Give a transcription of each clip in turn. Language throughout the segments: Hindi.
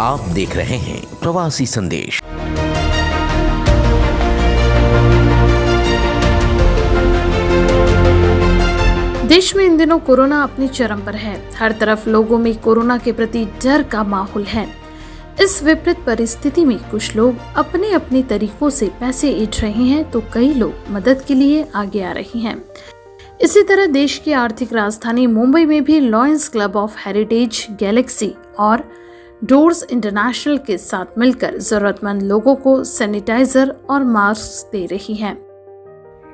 आप देख रहे हैं प्रवासी संदेश। देश में इन दिनों कोरोना अपनी चरम पर है। हर तरफ लोगों में कोरोना के प्रति डर का माहौल है। इस विपरीत परिस्थिति में कुछ लोग अपने अपने तरीकों से पैसे ईट रहे हैं तो कई लोग मदद के लिए आगे आ रहे हैं। इसी तरह देश की आर्थिक राजधानी मुंबई में भी lions club of heritage Galaxy और डोर्स इंटरनेशनल के साथ मिलकर जरूरतमंद लोगों को सैनिटाइजर और मास्क दे रही है।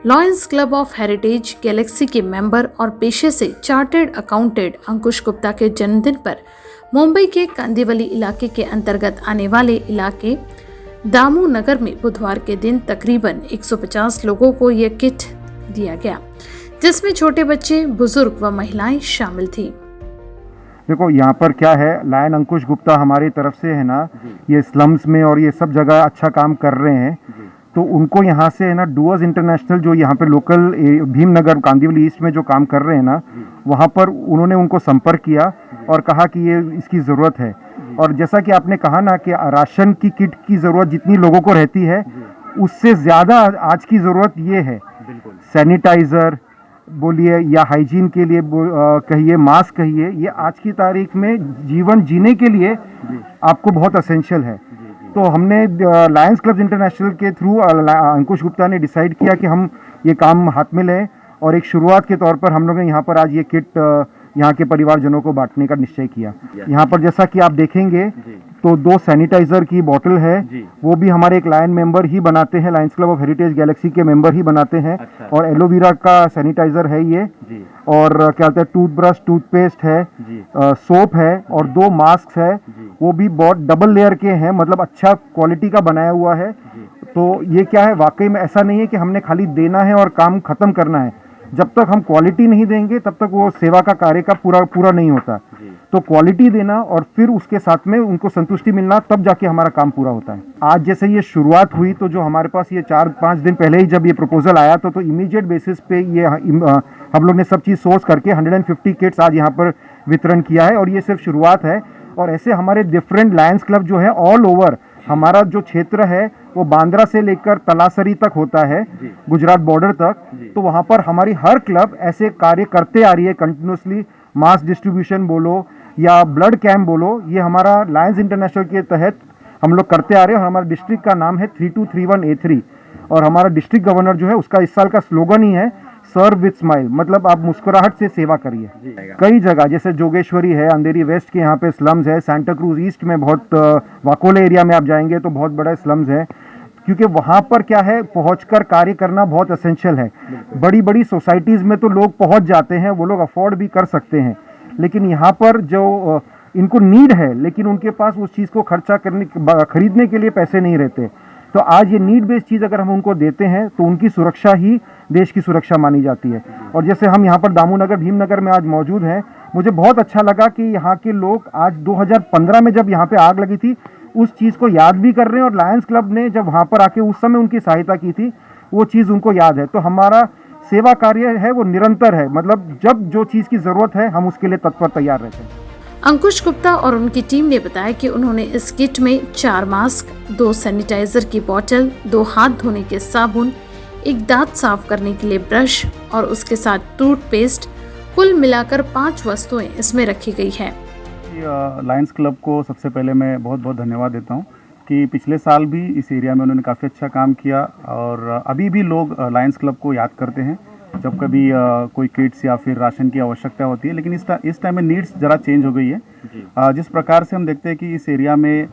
Lions club of heritage Galaxy के मेंबर और पेशे से चार्टर्ड अकाउंटेंट अंकुश गुप्ता के जन्मदिन पर मुंबई के कांदिवली इलाके के अंतर्गत आने वाले इलाके दामू नगर में बुधवार के दिन तकरीबन 150 लोगों को यह किट दिया गया, जिसमें छोटे बच्चे, बुजुर्ग व महिलाएं शामिल थी। देखो यहाँ पर क्या है, लायन अंकुश गुप्ता हमारी तरफ से है ना, ये स्लम्स में और ये सब जगह अच्छा काम कर रहे हैं। तो उनको यहाँ से है ना डूअर्स इंटरनेशनल जो यहाँ पे लोकल भीमनगर कांदिवली ईस्ट में जो काम कर रहे हैं ना, वहाँ पर उन्होंने उनको संपर्क किया और कहा कि ये इसकी ज़रूरत है। और जैसा कि आपने कहा ना कि राशन की किट की ज़रूरत जितनी लोगों को रहती है उससे ज़्यादा आज की ज़रूरत ये है। सैनिटाइज़र बोलिए या हाइजीन के लिए कहिए, मास्क कहिए, ये आज की तारीख में जीवन जीने के लिए आपको बहुत असेंशियल है। तो हमने लायंस क्लब इंटरनेशनल के थ्रू अंकुश गुप्ता ने डिसाइड किया कि हम ये काम हाथ में लें और एक शुरुआत के तौर पर हम लोगों ने यहाँ पर आज ये किट यहाँ के परिवारजनों को बांटने का निश्चय किया। यहाँ पर जैसा कि आप देखेंगे तो 2 सैनिटाइजर की बोतल है, वो भी हमारे एक लायन मेंबर ही बनाते हैं, Lions club of heritage Galaxy के मेंबर ही बनाते हैं। अच्छा। और एलोवेरा का सैनिटाइजर है ये जी। और क्या कहते हैं टूथब्रश, टूथपेस्ट है, सोप है और 2 मास्क है, वो भी बहुत डबल लेयर के हैं, मतलब अच्छा क्वालिटी का बनाया हुआ है। तो ये क्या है, वाकई में ऐसा नहीं है कि हमने खाली देना है और काम खत्म करना है। जब तक हम क्वालिटी नहीं देंगे तब तक वो सेवा का कार्य का पूरा नहीं होता। तो क्वालिटी देना और फिर उसके साथ में उनको संतुष्टि मिलना, तब जाके हमारा काम पूरा होता है। आज जैसे ये शुरुआत हुई तो जो हमारे पास ये 4-5 दिन पहले ही जब ये प्रपोजल आया तो इमीडिएट बेसिस पे ये हम लोग ने सब चीज़ सोर्स करके 150 किट्स आज यहाँ पर वितरण किया है। और ये सिर्फ शुरुआत है। और ऐसे हमारे डिफरेंट लायंस क्लब जो है ऑल ओवर, हमारा जो क्षेत्र है वो बांद्रा से लेकर तलासरी तक होता है, गुजरात बॉर्डर तक। तो वहाँ पर हमारी हर क्लब ऐसे कार्य करते आ रही है कंटिन्यूसली। मास डिस्ट्रीब्यूशन बोलो या ब्लड कैंप बोलो, ये हमारा लायंस इंटरनेशनल के तहत हम लोग करते आ रहे हैं। और हमारे डिस्ट्रिक्ट का नाम है 3231A3 और हमारा डिस्ट्रिक्ट गवर्नर जो है उसका इस साल का स्लोगन ही है सर्व विद स्माइल, मतलब आप मुस्कुराहट से सेवा करिए। कई जगह जैसे जोगेश्वरी है, अंधेरी वेस्ट के यहाँ पे स्लम्स है, सांता क्रूज ईस्ट में बहुत, वाकोले एरिया में आप जाएंगे तो बहुत बड़ा स्लम्स है, क्योंकि वहाँ पर क्या है पहुँचकर कार्य करना बहुत असेंशियल है। बड़ी बड़ी सोसाइटीज़ में तो लोग पहुँच जाते हैं, वो लोग अफोर्ड भी कर सकते हैं, लेकिन यहाँ पर जो इनको नीड है लेकिन उनके पास उस चीज़ को खरीदने के लिए पैसे नहीं रहते। तो आज ये नीड बेस्ड चीज़ अगर हम उनको देते हैं तो उनकी सुरक्षा ही देश की सुरक्षा मानी जाती है। और जैसे हम यहाँ पर दामूनगर भीमनगर में आज मौजूद हैं, मुझे बहुत अच्छा लगा कि यहाँ के लोग आज 2015 में जब यहाँ पे आग लगी थी उस चीज़ को याद भी कर रहे हैं और लायंस क्लब ने जब वहाँ पर आके उस समय उनकी सहायता की थी वो चीज़ उनको याद है। तो हमारा सेवा कार्य है वो निरंतर है, मतलब जब जो चीज़ की ज़रूरत है हम उसके लिए तत्पर तैयार रहते हैं। अंकुश गुप्ता और उनकी टीम ने बताया कि उन्होंने इस किट में 4 मास्क, 2 सैनिटाइजर की बोतल, 2 हाथ धोने के साबुन, एक दांत साफ करने के लिए ब्रश और उसके साथ टूथपेस्ट, कुल मिलाकर 5 वस्तुएं इसमें रखी गई है। लायंस क्लब को सबसे पहले मैं बहुत बहुत धन्यवाद देता हूं कि पिछले साल भी इस एरिया में उन्होंने काफ़ी अच्छा काम किया और अभी भी लोग लायंस क्लब को याद करते हैं जब कभी कोई किट्स या फिर राशन की आवश्यकता होती है। लेकिन इस टाइम में नीड्स ज़रा चेंज हो गई है। जिस प्रकार से हम देखते हैं कि इस एरिया में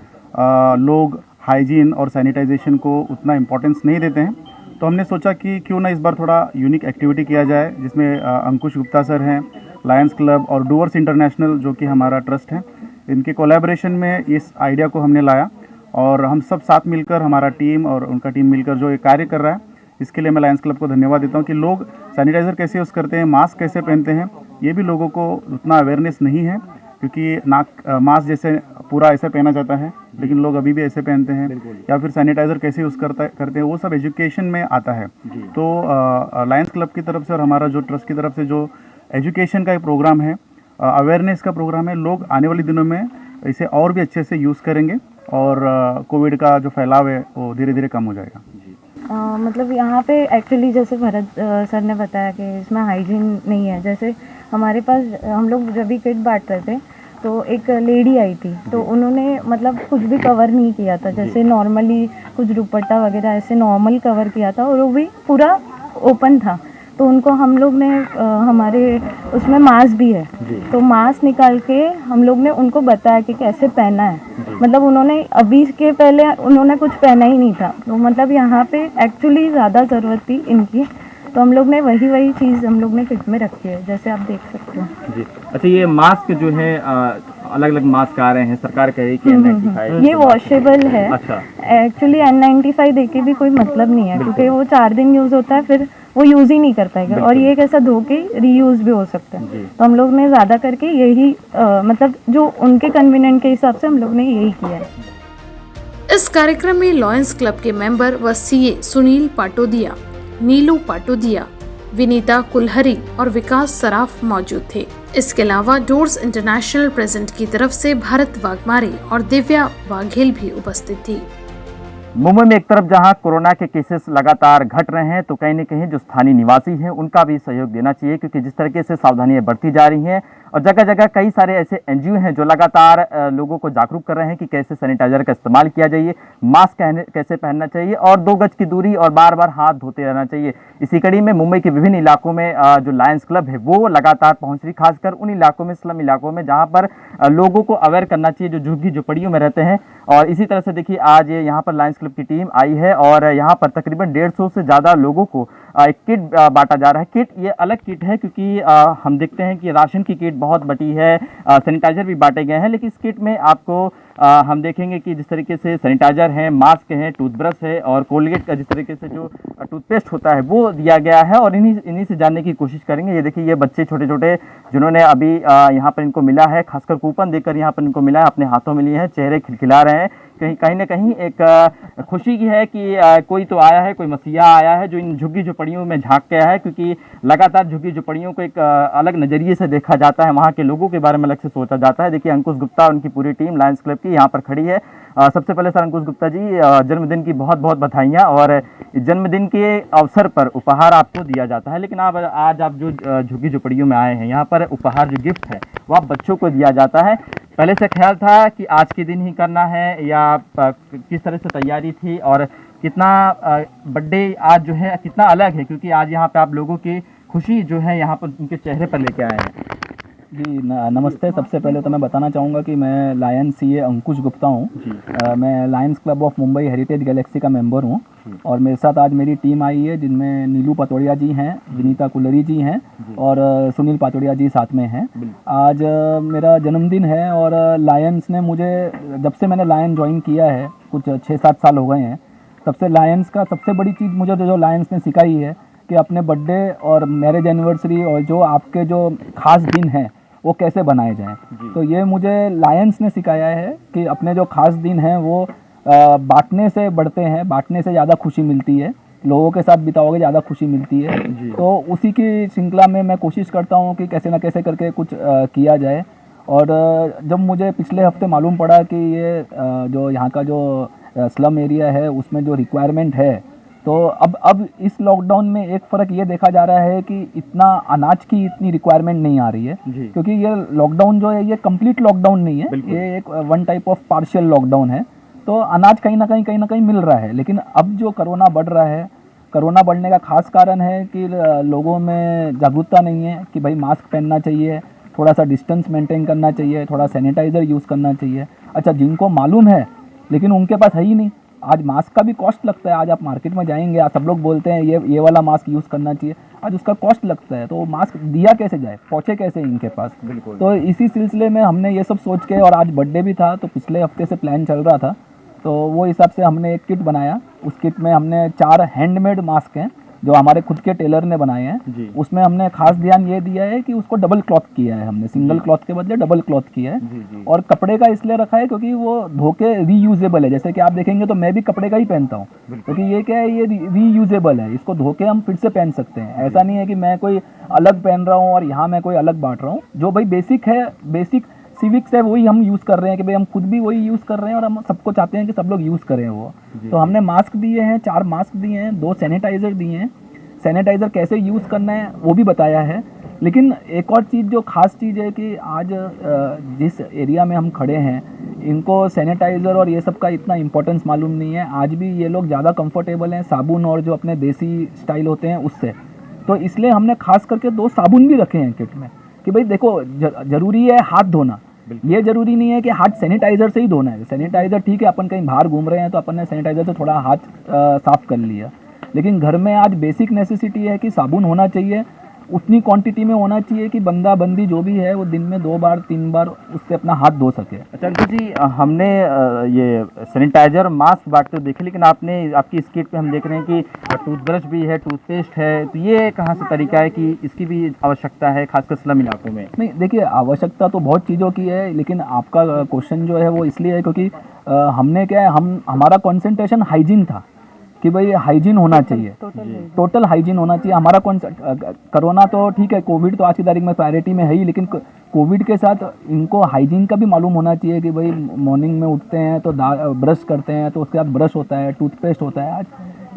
लोग हाइजीन और सैनिटाइजेशन को उतना इम्पोर्टेंस नहीं देते हैं, तो हमने सोचा कि क्यों ना इस बार थोड़ा यूनिक एक्टिविटी किया जाए, जिसमें अंकुश गुप्ता सर हैं, लायंस क्लब और डूअर्स इंटरनेशनल जो कि हमारा ट्रस्ट है, इनके कोलैबोरेशन में इस आइडिया को हमने लाया और हम सब साथ मिलकर, हमारा टीम और उनका टीम मिलकर जो ये कार्य कर रहा है, इसके लिए मैं लायंस क्लब को धन्यवाद देता हूँ कि लोग सैनिटाइज़र कैसे यूज़ करते हैं, मास्क कैसे पहनते हैं, ये भी लोगों को उतना अवेयरनेस नहीं है, क्योंकि मास्क जैसे पूरा ऐसे पहना जाता है लेकिन लोग अभी भी ऐसे पहनते हैं, या फिर सैनिटाइज़र कैसे यूज़ करते हैं, वो सब एजुकेशन में आता है। तो लायंस क्लब की तरफ से और हमारा जो ट्रस्ट की तरफ से जो एजुकेशन का एक प्रोग्राम है, अवेयरनेस का प्रोग्राम है, लोग आने वाले दिनों में इसे और भी अच्छे से यूज़ करेंगे और कोविड का जो फैलाव है वो धीरे धीरे कम हो जाएगा। मतलब यहाँ पे एक्चुअली जैसे भरत सर ने बताया कि इसमें हाइजीन नहीं है। जैसे हमारे पास हम लोग जब भी किट बांट रहे थे तो एक लेडी आई थी, तो उन्होंने मतलब कुछ भी कवर नहीं किया था, जैसे नॉर्मली कुछ दुपट्टा वगैरह ऐसे नॉर्मल कवर किया था और वो भी पूरा ओपन था। तो उनको हम लोग ने हमारे उसमें मास्क भी है, तो मास्क निकाल के हम लोग ने उनको बताया कि कैसे पहना है। मतलब उन्होंने अभी के पहले उन्होंने कुछ पहना ही नहीं था, तो मतलब यहाँ पे एक्चुअली ज़्यादा ज़रूरत थी इनकी, तो हम लोग ने वही चीज़ हम लोग ने किट में रखी है, जैसे आप देख सकते हो जी। अच्छा, ये मास्क जो है अलग अलग मास्क आ रहे हैं, सरकार कह रही है कि N95 ये वॉशेबल है। अच्छा, एक्चुअली N95 देके भी कोई मतलब नहीं है, क्योंकि वो 4 दिन यूज़ होता है, फिर वो यूज़ ही नहीं कर पाएगा, और ये कैसा धो के रीयूज़ भी हो सकता है। तो हम लोग ने ज़्यादा करके यही मतलब जो उनके कन्वीनियंट के हिसाब से हम लोग ने यही किया है। इस कार्यक्रम में लॉयंस क्लब के मेंबर व सीए सुनील पाटोदिया, नीलू पाटोदिया, विनीता कुलहरी और विकास सराफ मौजूद थे। इसके अलावा डोर्स इंटरनेशनल प्रेजेंट की तरफ से भारत वाघमारे और दिव्या वाघेल भी उपस्थित थी। मुंबई में एक तरफ जहां कोरोना के केसेस लगातार घट रहे हैं, तो कहीं न कहीं जो स्थानीय निवासी हैं उनका भी सहयोग देना चाहिए, क्योंकि जिस तरीके से सावधानियां बढ़ती जा रही हैं और जगह जगह कई सारे ऐसे एनजीओ हैं जो लगातार लोगों को जागरूक कर रहे हैं कि कैसे सैनिटाइजर का इस्तेमाल किया जाइए, मास्क कैसे पहनना चाहिए और 2 गज की दूरी और बार बार हाथ धोते रहना चाहिए। इसी कड़ी में मुंबई के विभिन्न इलाकों में जो लायंस क्लब है वो लगातार पहुंच रही, खासकर उन इलाकों में, स्लम इलाकों में, जहां पर लोगों को अवेयर करना चाहिए जो झुग्गी झोपड़ियों में रहते हैं। और इसी तरह से देखिए, आज यहाँ पर लायंस क्लब की टीम आई है और यहाँ पर तकरीबन 150 से ज़्यादा लोगों को एक किट बांटा जा रहा है। किट ये अलग किट है, क्योंकि हम देखते हैं कि राशन की किट बहुत बटी है, सैनिटाइजर भी बांटे गए हैं, लेकिन इस किट में आपको हम देखेंगे कि जिस तरीके से सैनिटाइजर है, मास्क है, टूथब्रश है और कोलगेट का जिस तरीके से जो टूथपेस्ट होता है वो दिया गया है, और इन्हीं से जानने की कोशिश करेंगे। ये देखिए, ये बच्चे छोटे छोटे जिन्होंने अभी यहाँ पर इनको मिला है, खासकर कूपन देकर यहाँ पर इनको मिला है, अपने हाथों में लिए हैं, चेहरे खिलखिला रहे हैं। कहीं ना कहीं एक खुशी की है कि कोई तो आया है, कोई मसीहा आया है जो इन झुग्गी झोपड़ियों में झांक के आया है, क्योंकि लगातार झुग्गी झोपड़ियों को एक अलग नज़रिए से देखा जाता है, वहाँ के लोगों के बारे में अलग से सोचा जाता है। देखिए, अंकुश गुप्ता, उनकी पूरी टीम लायंस क्लब की यहाँ पर खड़ी है। सबसे पहले सर अंकुश गुप्ता जी, जन्मदिन की बहुत बहुत बधाइयाँ। और जन्मदिन के अवसर पर उपहार आपको दिया जाता है, लेकिन आज आप जो झुग्गी झोपड़ियों में आए हैं, यहाँ पर उपहार जो गिफ्ट है वो आप बच्चों को दिया जाता है। पहले से ख्याल था कि आज के दिन ही करना है, या किस तरह से तैयारी थी, और कितना बर्थडे आज जो है कितना अलग है, क्योंकि आज यहाँ पे आप लोगों की खुशी जो है यहाँ पर उनके चेहरे पर लेके आए हैं? जी नमस्ते। सबसे पहले तो मैं बताना चाहूँगा कि मैं लायंस सीए अंकुश गुप्ता हूँ। मैं Lions club of Mumbai heritage Galaxy का मेंबर हूँ, और मेरे साथ आज मेरी टीम आई है, जिनमें नीलू पातोड़िया जी हैं, विनीता कुलहरी जी हैं और सुनील पातोड़िया जी साथ में हैं। आज मेरा जन्मदिन है, और लायंस ने मुझे, जब से मैंने लायन ज्वाइन किया है, कुछ 6-7 साल हो गए हैं, तब से लायंस का सबसे बड़ी चीज़ मुझे जो लायंस ने सिखाई है कि अपने बर्थडे और मैरिज एनिवर्सरी और जो आपके जो खास दिन हैं वो कैसे बनाए जाएं। तो ये मुझे लायंस ने सिखाया है कि अपने जो खास दिन हैं वो बांटने से बढ़ते हैं, बांटने से ज़्यादा खुशी मिलती है, लोगों के साथ बिताओगे ज़्यादा खुशी मिलती है। तो उसी की श्रृंखला में मैं कोशिश करता हूँ कि कैसे ना कैसे करके कुछ किया जाए। और जब मुझे पिछले हफ्ते मालूम पड़ा कि ये जो यहाँ का जो स्लम एरिया है उसमें जो रिक्वायरमेंट है, तो अब इस लॉकडाउन में एक फ़र्क ये देखा जा रहा है कि इतना अनाज की इतनी रिक्वायरमेंट नहीं आ रही है, क्योंकि ये लॉकडाउन जो है ये कंप्लीट लॉकडाउन नहीं है, ये एक one type of partial lockdown है। तो अनाज कहीं ना कहीं मिल रहा है, लेकिन अब जो कोरोना बढ़ रहा है, कोरोना बढ़ने का खास कारण है कि लोगों में जागरूकता नहीं है कि भाई मास्क पहनना चाहिए, थोड़ा सा डिस्टेंस मेंटेन करना चाहिए, थोड़ा सैनिटाइज़र यूज़ करना चाहिए। अच्छा, जिनको मालूम है लेकिन उनके पास है ही नहीं। आज मास्क का भी कॉस्ट लगता है, आज आप मार्केट में जाएंगे, आज सब लोग बोलते हैं ये वाला मास्क यूज़ करना चाहिए, आज उसका कॉस्ट लगता है, तो मास्क दिया कैसे जाए, पहुँचे कैसे इनके पास। बिल्कुल। तो इसी सिलसिले में हमने ये सब सोच के, और आज बर्थडे भी था तो पिछले हफ्ते से प्लान चल रहा था, तो वो हिसाब से हमने एक किट बनाया। उस किट में हमने 4 हैंडमेड मास्क हैं जो हमारे खुद के टेलर ने बनाए हैं। उसमें हमने खास ध्यान ये दिया है कि उसको डबल क्लॉथ किया है, हमने सिंगल क्लॉथ के बदले डबल क्लॉथ किया है। और कपड़े का इसलिए रखा है क्योंकि वो धोके रीयूजेबल है। जैसे कि आप देखेंगे तो मैं भी कपड़े का ही पहनता हूँ, क्योंकि ये क्या है, ये रीयूजेबल है, इसको धोके हम फिर से पहन सकते हैं। ऐसा नहीं है कि मैं कोई अलग पहन रहा हूँ और यहाँ मैं कोई अलग बांट रहा हूँ। जो भाई बेसिक है, बेसिक सिविक्स है वही हम यूज़ कर रहे हैं कि भाई हम खुद भी वही यूज़ कर रहे हैं और हम सबको चाहते हैं कि सब लोग यूज़ करें वो। तो हमने मास्क दिए हैं, 4 मास्क दिए हैं, 2 सैनिटाइज़र दिए हैं। सैनिटाइज़र कैसे यूज़ करना है वो भी बताया है। लेकिन एक और चीज़ जो ख़ास चीज़ है कि आज जिस एरिया में हम खड़े हैं इनको सैनिटाइज़र और ये सब का इतना इम्पोर्टेंस मालूम नहीं है। आज भी ये लोग ज़्यादा कंफर्टेबल हैं साबुन और जो अपने देसी स्टाइल होते हैं उससे। तो इसलिए हमने खास करके 2 साबुन भी रखे हैं किट में कि भाई देखो ज़रूरी है हाथ धोना, ये ज़रूरी नहीं है कि हाथ सैनिटाइज़र से ही धोना है। सैनिटाइज़र ठीक है, अपन कहीं बाहर घूम रहे हैं तो अपन ने सैनिटाइज़र से थोड़ा हाथ साफ़ कर लिया, लेकिन घर में आज बेसिक नेसेसिटी है कि साबुन होना चाहिए, उतनी क्वांटिटी में होना चाहिए कि बंदा बंदी जो भी है वो दिन में 2 बार 3 बार उससे अपना हाथ धो सके। अच्छा अंकुश जी, हमने ये सैनिटाइजर मास्क बांटते हुए देखे, लेकिन आपने आपकी इस किट पे हम देख रहे हैं कि टूथब्रश भी है, टूथपेस्ट है, तो ये कहाँ से तरीका है कि इसकी भी आवश्यकता है खासकर स्लम इलाकों में? नहीं देखिए, आवश्यकता तो बहुत चीज़ों की है, लेकिन आपका क्वेश्चन जो है वो इसलिए है क्योंकि हमने क्या है, हमारा कॉन्सेंट्रेशन हाइजीन था कि भाई हाइजीन होना चाहिए, टोटल हाइजीन होना चाहिए। हमारा कोरोना तो ठीक है, कोविड तो आज की तारीख में प्रायोरिटी में है ही, लेकिन कोविड के साथ इनको हाइजीन का भी मालूम होना चाहिए कि भाई मॉर्निंग में उठते हैं तो ब्रश करते हैं तो उसके बाद ब्रश होता है, टूथपेस्ट होता है। आज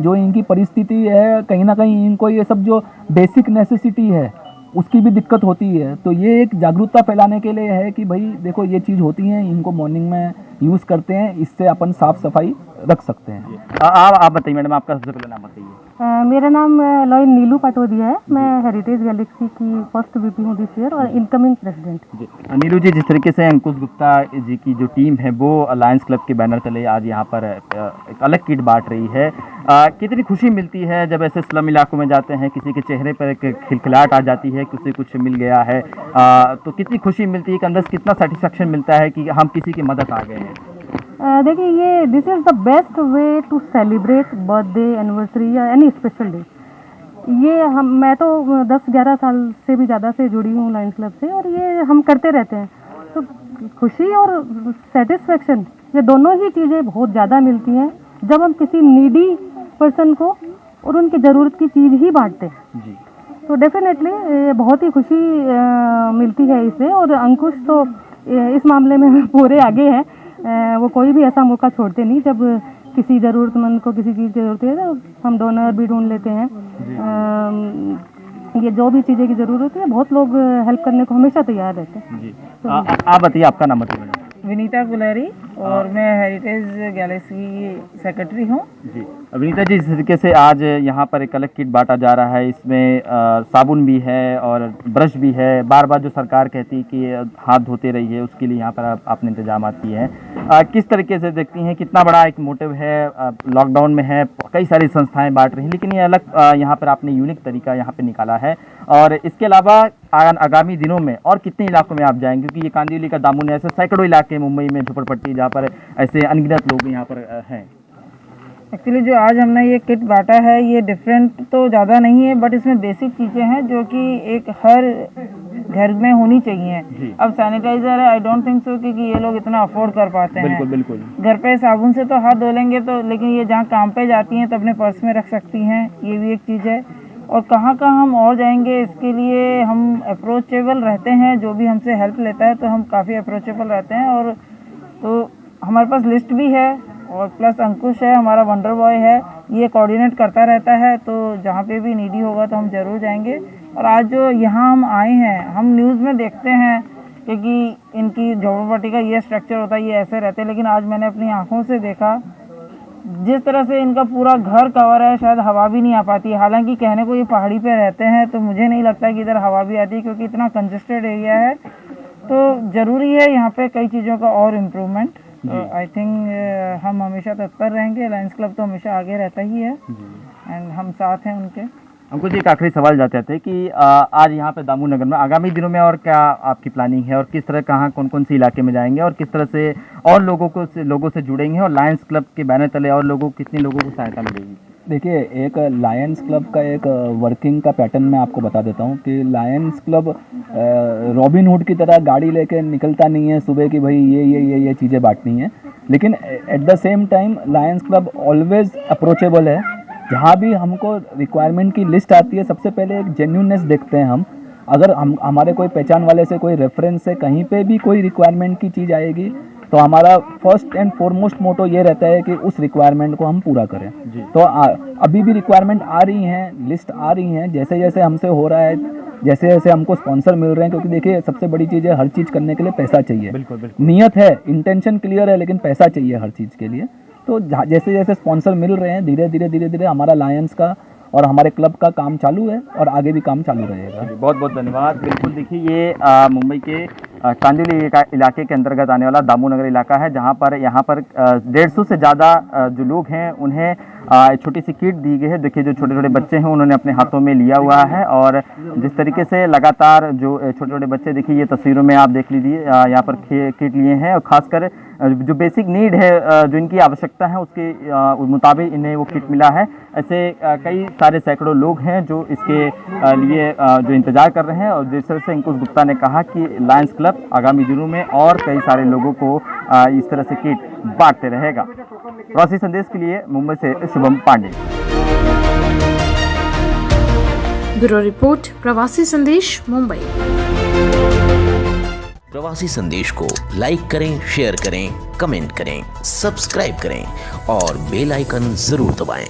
जो इनकी परिस्थिति है कहीं ना कहीं इनको ये सब जो बेसिक नेसेसिटी है उसकी भी दिक्कत होती है। तो ये एक जागरूकता फैलाने के लिए है कि भाई देखो ये चीज़ होती है, इनको मॉर्निंग में यूज़ करते हैं, इससे अपन साफ़ सफाई रख सकते हैं। आप बताइए मैडम, आपका सबसे पहले नाम बताइए। मेरा नाम लॉयन नीलू पटोदिया है। मैं हेरिटेज गैलेक्सी की फर्स्ट वीपी हूँ दिस ईयर और इनकमिंग प्रेसिडेंट। जी नीलू जी, जिस तरीके से अंकुश गुप्ता जी की जो टीम है वो लायंस क्लब के बैनर तले आज यहाँ पर एक अलग किट बांट रही है, कितनी खुशी मिलती है जब ऐसे स्लम इलाकों में जाते हैं, किसी के चेहरे पर एक खिलखिलाहट आ जाती है, किसी कुछ मिल गया है, तो कितनी खुशी मिलती है कि अंदर से कितना सेटिस्फेक्शन मिलता है कि हम किसी की मदद आ गए हैं? देखिए, ये this is the best way to celebrate birthday, anniversary या एनी स्पेशल डे। ये मैं तो 10-11 साल से भी ज़्यादा से जुड़ी हूँ लायंस क्लब से, और ये हम करते रहते हैं। तो खुशी और सेटिस्फेक्शन ये दोनों ही चीज़ें बहुत ज़्यादा मिलती हैं जब हम किसी नीडी पर्सन को और उनकी ज़रूरत की चीज़ ही बांटते हैं जी। तो डेफिनेटली ये बहुत ही खुशी मिलती है इससे। और अंकुश तो इस मामले में पूरे आगे हैं, वो कोई भी ऐसा मौका छोड़ते नहीं। जब किसी ज़रूरतमंद को किसी चीज़ की ज़रूरत है तो हम डोनर भी ढूंढ लेते हैं। ये जो भी चीज़ें की ज़रूरत है, बहुत लोग हेल्प करने को हमेशा तैयार रहते हैं जी। आप बताइए, आपका नाम बताइए। विनीता गुलेरी, और मैं हेरिटेज गैलेक्सी सेक्रेटरी हूँ जी। विनीता जी, जिस तरीके से आज यहाँ पर एक अलग किट बांटा जा रहा है, इसमें साबुन भी है और ब्रश भी है, बार बार जो सरकार कहती है कि हाथ धोते रहिए, उसके लिए यहाँ पर आपने इंतजाम किए हैं, किस तरीके से देखती हैं, कितना बड़ा एक मोटिव है? लॉकडाउन में है, कई सारी संस्थाएं बांट रही हैं, लेकिन ये अलग यहाँ पर आपने यूनिक तरीका यहाँ पर निकाला है। और इसके अलावा आगामी दिनों में और कितने इलाकों में आप जाएंगे, क्योंकि ये कांदिवली का दामन है, ऐसे सैकड़ों इलाके मुंबई में झोपड़पट्टी जहाँ पर ऐसे अनगिनत लोग यहाँ पर हैं। एक्चुअली जो आज हमने ये किट बांटा है ये डिफरेंट तो ज़्यादा नहीं है, बट इसमें बेसिक चीज़ें हैं जो कि एक हर घर में होनी चाहिए। अब सैनिटाइजर है, आई डोंट थिंक सो कि ये लोग इतना अफोर्ड कर पाते हैं। बिल्कुल बिल्कुल। घर पे साबुन से तो हाथ धो लेंगे तो, लेकिन ये जहाँ काम पे जाती हैं तो अपने पर्स में रख सकती हैं, ये भी एक चीज़ है। और कहाँ कहाँ हम और जाएंगे, इसके लिए हम अप्रोचेबल रहते हैं। जो भी हमसे हेल्प लेता है तो हम काफ़ी अप्रोचेबल रहते हैं। और तो हमारे पास लिस्ट भी है, और प्लस अंकुश है, हमारा वंडर बॉय है, ये कोऑर्डिनेट करता रहता है। तो जहाँ पे भी नीडी होगा तो हम ज़रूर जाएंगे। और आज जो यहाँ हम आए हैं, हम न्यूज़ में देखते हैं क्योंकि इनकी झोपड़पट्टी का ये स्ट्रक्चर होता है, ये ऐसे रहते हैं, लेकिन आज मैंने अपनी आँखों से देखा जिस तरह से इनका पूरा घर कवर है, शायद हवा भी नहीं आ पाती। हालांकि कहने को ये पहाड़ी पे रहते हैं, तो मुझे नहीं लगता कि इधर हवा भी आती है, क्योंकि इतना कंजेस्टेड एरिया है। तो ज़रूरी है यहाँ पे कई चीज़ों का और इम्प्रूवमेंट। आई थिंक हम हमेशा तत्पर रहेंगे, लायंस क्लब तो हमेशा आगे रहता ही है, एंड हम साथ हैं उनके। हमको जी एक आखिरी सवाल जाते थे कि आज यहाँ पे दामू नगर में आगामी दिनों में और क्या आपकी प्लानिंग है, और किस तरह कहाँ कौन कौन से इलाके में जाएंगे, और किस तरह से और लोगों से जुड़ेंगे, और लायंस क्लब के बैनर तले और कितने लोगों को सहायता मिलेगी? देखिए, एक लायंस क्लब का एक वर्किंग का पैटर्न मैं आपको बता देता हूँ कि लायंस क्लब रॉबिन हुड की तरह गाड़ी लेके निकलता नहीं है सुबह कि भाई ये चीज़ें बांटनी है, लेकिन at the same time Lions club always approachable है। जहाँ भी हमको रिक्वायरमेंट की लिस्ट आती है, सबसे पहले एक जेन्युइननेस देखते हैं हम अगर हम हमारे कोई पहचान वाले से कोई रेफरेंस से कहीं पे भी कोई रिक्वायरमेंट की चीज़ आएगी तो हमारा फर्स्ट एंड फॉरमोस्ट मोटो ये रहता है कि उस रिक्वायरमेंट को हम पूरा करें। तो अभी भी रिक्वायरमेंट आ रही हैं, लिस्ट आ रही हैं, जैसे जैसे हमसे हो रहा है, जैसे जैसे हमको स्पॉन्सर मिल रहे हैं, क्योंकि देखिए सबसे बड़ी चीज़ है, हर चीज़ करने के लिए पैसा चाहिए। बिल्कुल नियत है, इंटेंशन क्लियर है, लेकिन पैसा चाहिए हर चीज़ के लिए। तो जैसे जैसे स्पॉन्सर मिल रहे हैं, धीरे धीरे हमारा लायंस का और हमारे क्लब का काम चालू है और आगे भी काम चालू रहेगा। बहुत बहुत धन्यवाद। बिल्कुल देखिए ये मुंबई के कांदिवली इलाके के अंतर्गत आने वाला दामू नगर इलाका है, जहां पर यहाँ पर 150 से ज़्यादा जो लोग हैं उन्हें छोटी सी किट दी गई है। देखिए जो छोटे छोटे बच्चे हैं उन्होंने अपने हाथों में लिया हुआ है और जिस तरीके से लगातार जो छोटे छोटे बच्चे, देखिए ये तस्वीरों में आप देख लीजिए, यहाँ पर किट लिए हैं और ख़ासकर जो बेसिक नीड है, जो इनकी आवश्यकता है उसके मुताबिक इन्हें वो किट मिला है। ऐसे कई सारे सैकड़ों लोग हैं जो इसके लिए जो इंतज़ार कर रहे हैं और जिस तरह से अंकुश गुप्ता ने कहा कि लायंस क्लब आगामी दिनों में और कई सारे लोगों को इस तरह से किट बांटते रहेगा। प्रवासी संदेश के लिए मुंबई से शुभम पांडे। ब्यूरो रिपोर्ट, प्रवासी संदेश, मुंबई। प्रवासी संदेश को लाइक करें, शेयर करें, कमेंट करें, सब्सक्राइब करें और बेल आइकन जरूर दबाएं।